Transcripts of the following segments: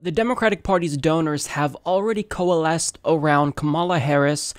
The Democratic Party's donors have already coalesced around Kamala Harris,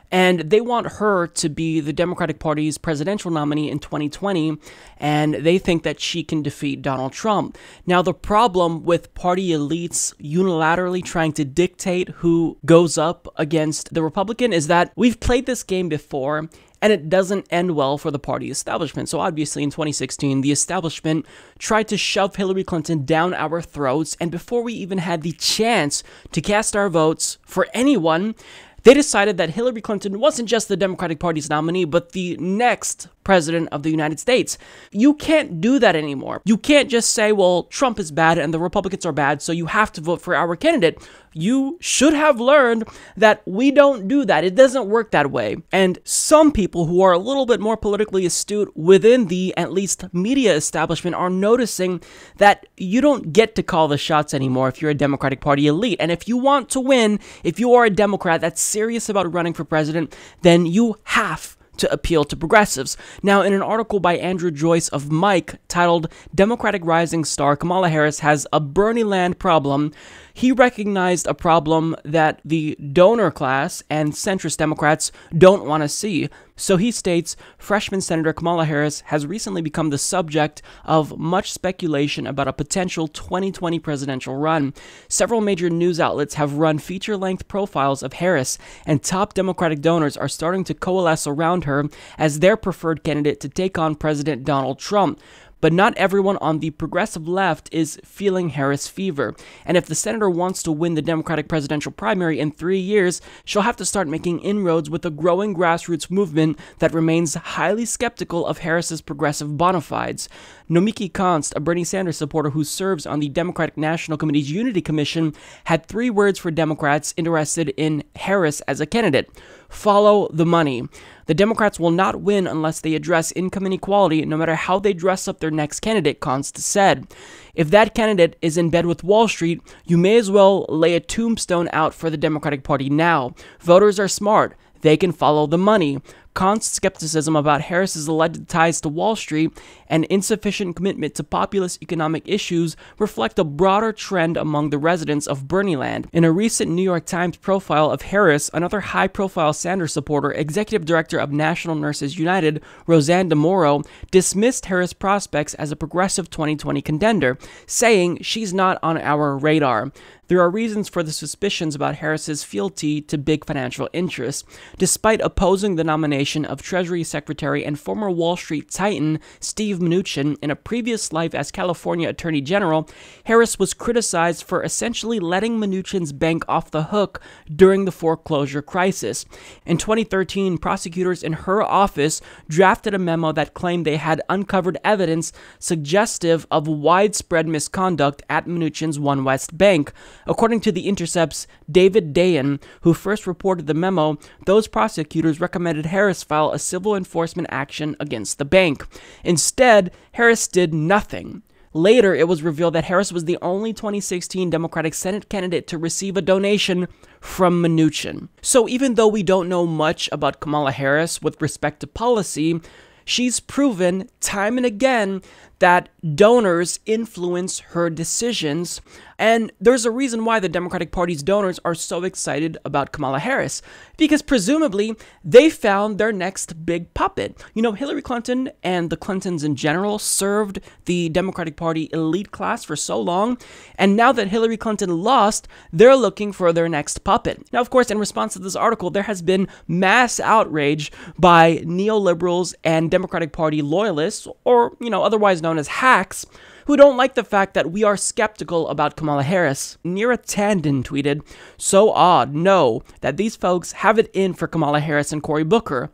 and they want her to be the Democratic Party's presidential nominee in 2020, and they think that she can defeat Donald Trump. Now, the problem with party elites unilaterally trying to dictate who goes up against the Republican is that we've played this game before, and it doesn't end well for the party establishment. So obviously in 2016, the establishment tried to shove Hillary Clinton down our throats, and before we even had the chance to cast our votes for anyone, they decided that Hillary Clinton wasn't just the Democratic Party's nominee, but the next president of the United States. You can't do that anymore. You can't just say, well, Trump is bad and the Republicans are bad, so you have to vote for our candidate. You should have learned that we don't do that. It doesn't work that way. And some people who are a little bit more politically astute within the, at least, media establishment are noticing that you don't get to call the shots anymore if you're a Democratic Party elite. And if you want to win, if you are a Democrat that's serious about running for president, then you have to appeal to progressives. Now, in an article by Andrew Joyce of Mike titled Democratic Rising Star Kamala Harris Has a Bernie Land Problem, he recognized a problem that the donor class and centrist Democrats don't want to see. So he states, freshman Senator Kamala Harris has recently become the subject of much speculation about a potential 2020 presidential run. Several major news outlets have run feature-length profiles of Harris, and top Democratic donors are starting to coalesce around her as their preferred candidate to take on President Donald Trump. But not everyone on the progressive left is feeling Harris fever. And if the senator wants to win the Democratic presidential primary in 3 years, she'll have to start making inroads with a growing grassroots movement that remains highly skeptical of Harris's progressive bona fides. Nomiki Konst, a Bernie Sanders supporter who serves on the Democratic National Committee's Unity Commission, had 3 words for Democrats interested in Harris as a candidate: follow the money. The Democrats will not win unless they address income inequality, no matter how they dress up their next candidate, Konst said. If that candidate is in bed with Wall Street, you may as well lay a tombstone out for the Democratic Party now. Voters are smart. They can follow the money. Konst's skepticism about Harris's alleged ties to Wall Street and insufficient commitment to populist economic issues reflect a broader trend among the residents of Bernieland. In a recent New York Times profile of Harris, another high-profile Sanders supporter, Executive Director of National Nurses United, Roseanne DeMoro, dismissed Harris' prospects as a progressive 2020 contender, saying she's not on our radar. There are reasons for the suspicions about Harris's fealty to big financial interests. Despite opposing the nomination of Treasury Secretary and former Wall Street titan Steve Mnuchin in a previous life as California Attorney General, Harris was criticized for essentially letting Mnuchin's bank off the hook during the foreclosure crisis. In 2013, prosecutors in her office drafted a memo that claimed they had uncovered evidence suggestive of widespread misconduct at Mnuchin's One West Bank. According to The Intercept's David Dayan, who first reported the memo, those prosecutors recommended Harris file a civil enforcement action against the bank. Instead, Harris did nothing. Later, it was revealed that Harris was the only 2016 Democratic Senate candidate to receive a donation from Mnuchin. So even though we don't know much about Kamala Harris with respect to policy, she's proven time and again that donors influence her decisions, and there's a reason why the Democratic Party's donors are so excited about Kamala Harris, because presumably they found their next big puppet. You know, Hillary Clinton and the Clintons in general served the Democratic Party elite class for so long, and now that Hillary Clinton lost, they're looking for their next puppet. Now, of course, in response to this article, there has been mass outrage by neoliberals and Democratic Party loyalists, or, otherwise known as hacks, who don't like the fact that we are skeptical about Kamala Harris. Neera Tanden tweeted, "So odd, no, that these folks have it in for Kamala Harris and Cory Booker.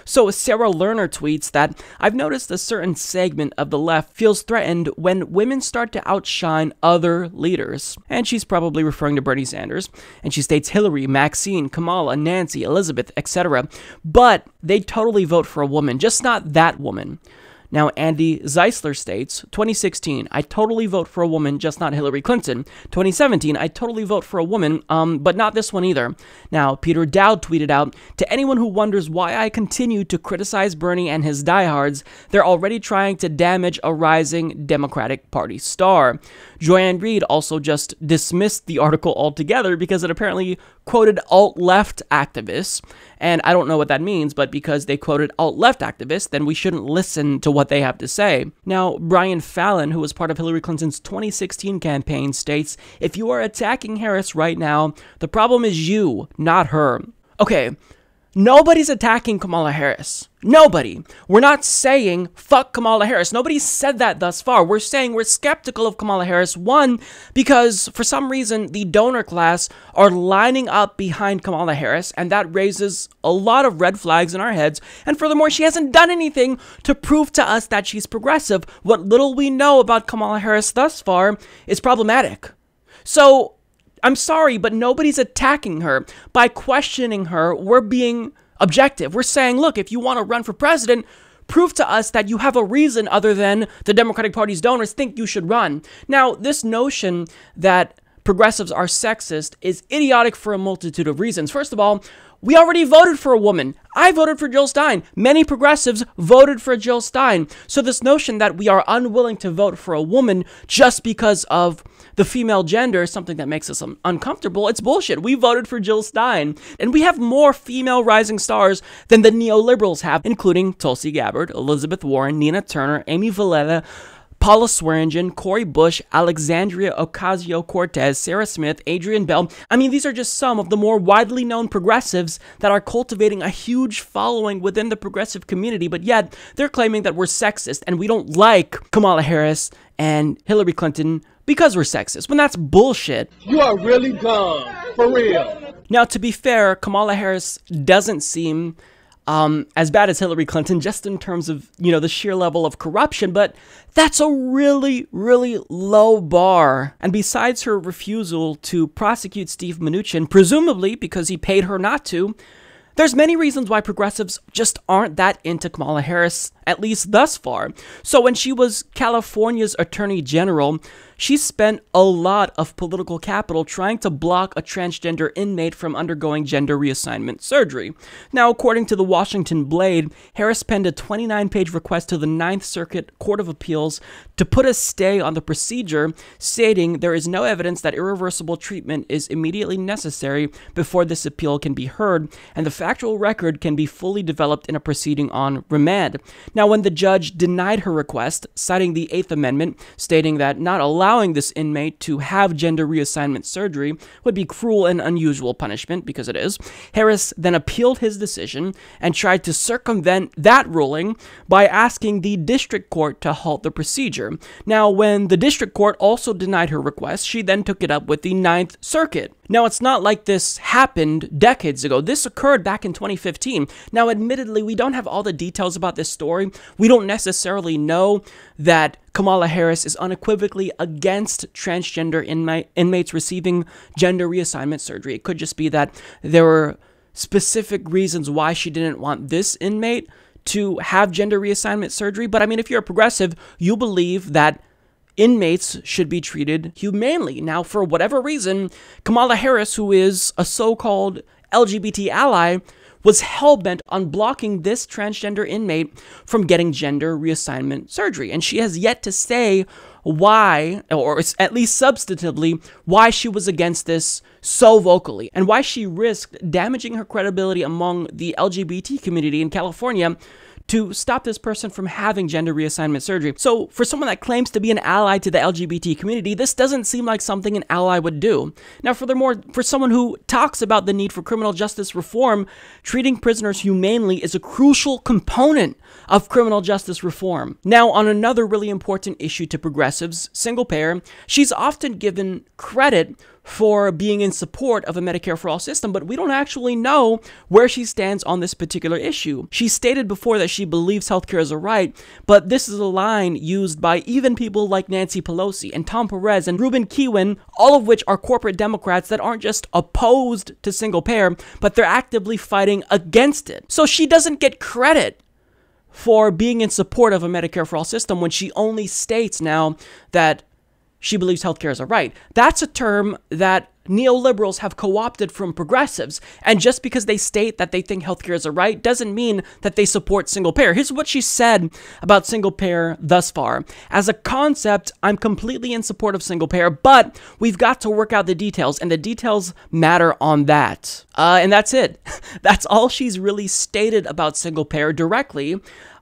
So Sarah Lerner tweets that, "I've noticed a certain segment of the left feels threatened when women start to outshine other leaders." And she's probably referring to Bernie Sanders. And she states Hillary, Maxine, Kamala, Nancy, Elizabeth, etc. But they totally vote for a woman, just not that woman. Now, Andy Zeisler states, 2016, I totally vote for a woman, just not Hillary Clinton. 2017, I totally vote for a woman, but not this one either. Now, Peter Dowd tweeted out, to anyone who wonders why I continue to criticize Bernie and his diehards, they're already trying to damage a rising Democratic Party star. Joanne Reed also just dismissed the article altogether because it apparently quoted alt-left activists, and I don't know what that means, but because they quoted alt-left activists, then we shouldn't listen to what they have to say. Now, Brian Fallon, who was part of Hillary Clinton's 2016 campaign, states, if you are attacking Harris right now, the problem is you, not her. Okay, nobody's attacking Kamala Harris. Nobody. We're not saying, fuck Kamala Harris. Nobody said that thus far. We're saying we're skeptical of Kamala Harris, one, because for some reason the donor class are lining up behind Kamala Harris, and that raises a lot of red flags in our heads, and furthermore, she hasn't done anything to prove to us that she's progressive. What little we know about Kamala Harris thus far is problematic. So, I'm sorry, but nobody's attacking her. By questioning her, we're being objective. We're saying, look, if you want to run for president, prove to us that you have a reason other than the Democratic Party's donors think you should run. Now, this notion that progressives are sexist is idiotic for a multitude of reasons. First of all, we already voted for a woman. I voted for Jill Stein. Many progressives voted for Jill Stein. So this notion that we are unwilling to vote for a woman just because of the female gender is something that makes us uncomfortable. It's bullshit. We voted for Jill Stein. And we have more female rising stars than the neoliberals have, including Tulsi Gabbard, Elizabeth Warren, Nina Turner, Amy Valletta, Paula Swearengin, Cori Bush, Alexandria Ocasio-Cortez, Sarah Smith, Adrienne Bell. I mean, these are just some of the more widely known progressives that are cultivating a huge following within the progressive community, but yet they're claiming that we're sexist and we don't like Kamala Harris and Hillary Clinton because we're sexist, when that's bullshit. You are really dumb, for real. Now, to be fair, Kamala Harris doesn't seem as bad as Hillary Clinton, just in terms of, the sheer level of corruption, but that's a really, really low bar. And besides her refusal to prosecute Steve Mnuchin, presumably because he paid her not to, there's many reasons why progressives just aren't that into Kamala Harris, at least thus far. So when she was California's Attorney General, she spent a lot of political capital trying to block a transgender inmate from undergoing gender reassignment surgery. Now, according to the Washington Blade, Harris penned a 29-page request to the Ninth Circuit Court of Appeals to put a stay on the procedure, stating there is no evidence that irreversible treatment is immediately necessary before this appeal can be heard, and the factual record can be fully developed in a proceeding on remand. Now, when the judge denied her request, citing the Eighth Amendment, stating that not allowing this inmate to have gender reassignment surgery would be cruel and unusual punishment, because it is, Harris then appealed his decision and tried to circumvent that ruling by asking the district court to halt the procedure. Now, when the district court also denied her request, she then took it up with the Ninth Circuit. Now, it's not like this happened decades ago. This occurred back in 2015. Now, admittedly, we don't have all the details about this story. We don't necessarily know that Kamala Harris is unequivocally against transgender inmates receiving gender reassignment surgery. It could just be that there were specific reasons why she didn't want this inmate to have gender reassignment surgery. But I mean, if you're a progressive, you believe that inmates should be treated humanely. Now, for whatever reason, Kamala Harris, who is a so-called LGBT ally, was hell-bent on blocking this transgender inmate from getting gender reassignment surgery. And she has yet to say why, or at least substantively, why she was against this so vocally, and why she risked damaging her credibility among the LGBT community in California to stop this person from having gender reassignment surgery. So for someone that claims to be an ally to the LGBT community, this doesn't seem like something an ally would do. Now, furthermore, for someone who talks about the need for criminal justice reform, treating prisoners humanely is a crucial component of criminal justice reform. Now, on another really important issue to progressives, single payer, she's often given credit for being in support of a Medicare for All system, but we don't actually know where she stands on this particular issue. She stated before that she believes healthcare is a right, but this is a line used by even people like Nancy Pelosi and Tom Perez and Ruben Kihuen, all of which are corporate Democrats that aren't just opposed to single payer, but they're actively fighting against it. So she doesn't get credit for being in support of a Medicare for all system when she only states now that she believes healthcare is a right. That's a term that neoliberals have co-opted from progressives. And just because they state that they think healthcare is a right doesn't mean that they support single payer. Here's what she said about single payer thus far. As a concept, I'm completely in support of single payer, but we've got to work out the details, and the details matter on that. And that's it. That's all she's really stated about single payer directly.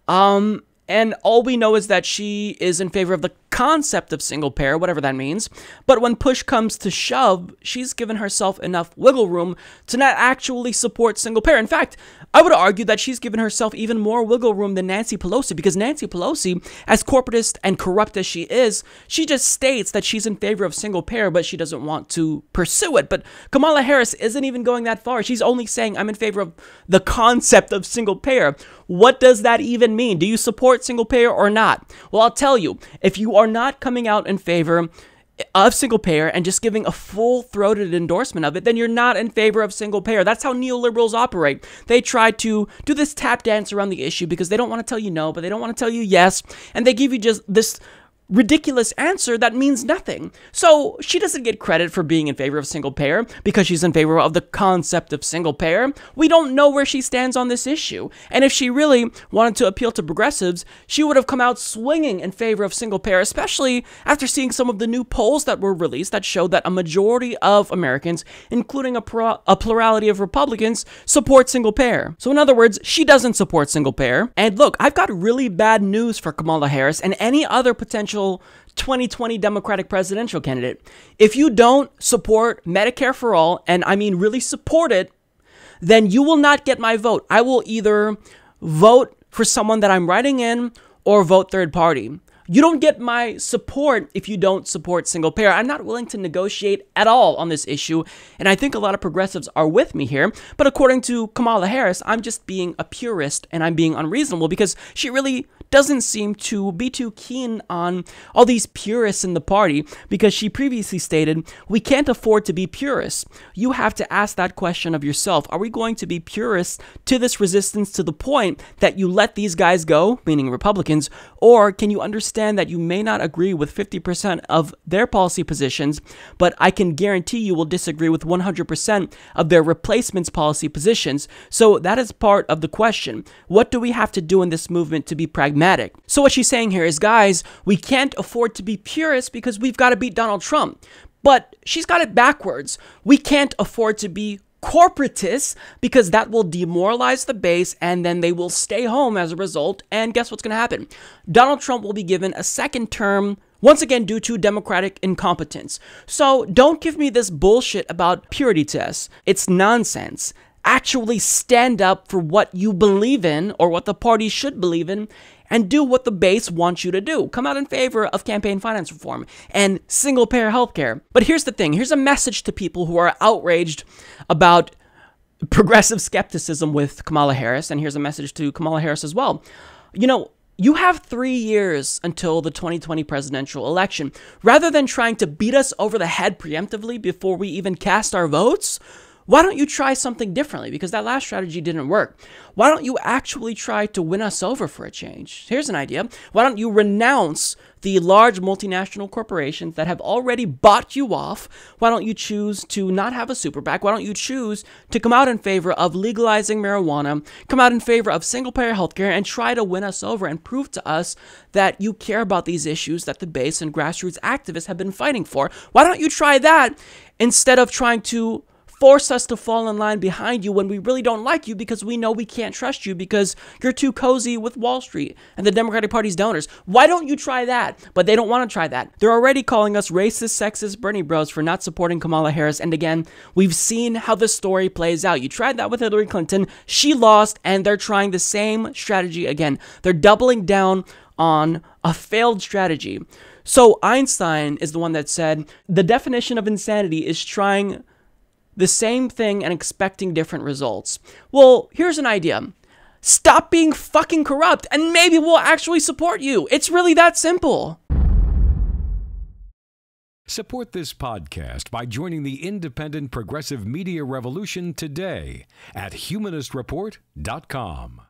And all we know is that she is in favor of the concept of single payer, whatever that means. But when push comes to shove, she's given herself enough wiggle room to not actually support single payer. In fact, I would argue that she's given herself even more wiggle room than Nancy Pelosi, because Nancy Pelosi, as corporatist and corrupt as she is, she just states that she's in favor of single payer, but she doesn't want to pursue it. But Kamala Harris isn't even going that far. She's only saying, I'm in favor of the concept of single payer. What does that even mean? Do you support single payer or not? Well, I'll tell you, if you are not coming out in favor of single payer and just giving a full-throated endorsement of it, then you're not in favor of single payer. That's how neoliberals operate. They try to do this tap dance around the issue because they don't want to tell you no, but they don't want to tell you yes, and they give you just this ridiculous answer that means nothing. So she doesn't get credit for being in favor of single payer because she's in favor of the concept of single payer. We don't know where she stands on this issue. And if she really wanted to appeal to progressives, she would have come out swinging in favor of single payer, especially after seeing some of the new polls that were released that showed that a majority of Americans, including a plurality of Republicans, support single payer. So in other words, she doesn't support single payer. And look, I've got really bad news for Kamala Harris and any other potential 2020 Democratic presidential candidate. If you don't support Medicare for all, and I mean really support it, then you will not get my vote. I will either vote for someone that I'm writing in or vote third party. You don't get my support if you don't support single payer. I'm not willing to negotiate at all on this issue, and I think a lot of progressives are with me here. But according to Kamala Harris, I'm just being a purist and I'm being unreasonable because she really doesn't seem to be too keen on all these purists in the party, because she previously stated, we can't afford to be purists. You have to ask that question of yourself. Are we going to be purists to this resistance to the point that you let these guys go, meaning Republicans, or can you understand that you may not agree with 50% of their policy positions, but I can guarantee you will disagree with 100% of their replacements policy positions? So that is part of the question. What do we have to do in this movement to be pragmatic? So what she's saying here is, guys, we can't afford to be purists because we've got to beat Donald Trump. But she's got it backwards. We can't afford to be corporatists because that will demoralize the base and then they will stay home as a result. And guess what's going to happen? Donald Trump will be given a second term, once again due to Democratic incompetence. So don't give me this bullshit about purity tests. It's nonsense. Actually stand up for what you believe in or what the party should believe in and do what the base wants you to do. Come out in favor of campaign finance reform and single-payer healthcare. But here's the thing. Here's a message to people who are outraged about progressive skepticism with Kamala Harris, and here's a message to Kamala Harris as well. You know, you have 3 years until the 2020 presidential election. Rather than trying to beat us over the head preemptively before we even cast our votes, why don't you try something differently? Because that last strategy didn't work. Why don't you actually try to win us over for a change? Here's an idea. Why don't you renounce the large multinational corporations that have already bought you off? Why don't you choose to not have a super PAC? Why don't you choose to come out in favor of legalizing marijuana, come out in favor of single-payer healthcare, and try to win us over and prove to us that you care about these issues that the base and grassroots activists have been fighting for? Why don't you try that instead of trying to force us to fall in line behind you when we really don't like you because we know we can't trust you because you're too cozy with Wall Street and the Democratic Party's donors? Why don't you try that? But they don't want to try that. They're already calling us racist, sexist Berniebros for not supporting Kamala Harris. And again, we've seen how the story plays out. You tried that with Hillary Clinton. She lost, and they're trying the same strategy again. They're doubling down on a failed strategy. So Einstein is the one that said, the definition of insanity is trying the same thing and expecting different results. Well, here's an idea. Stop being fucking corrupt and maybe we'll actually support you. It's really that simple. Support this podcast by joining the independent progressive media revolution today at humanistreport.com.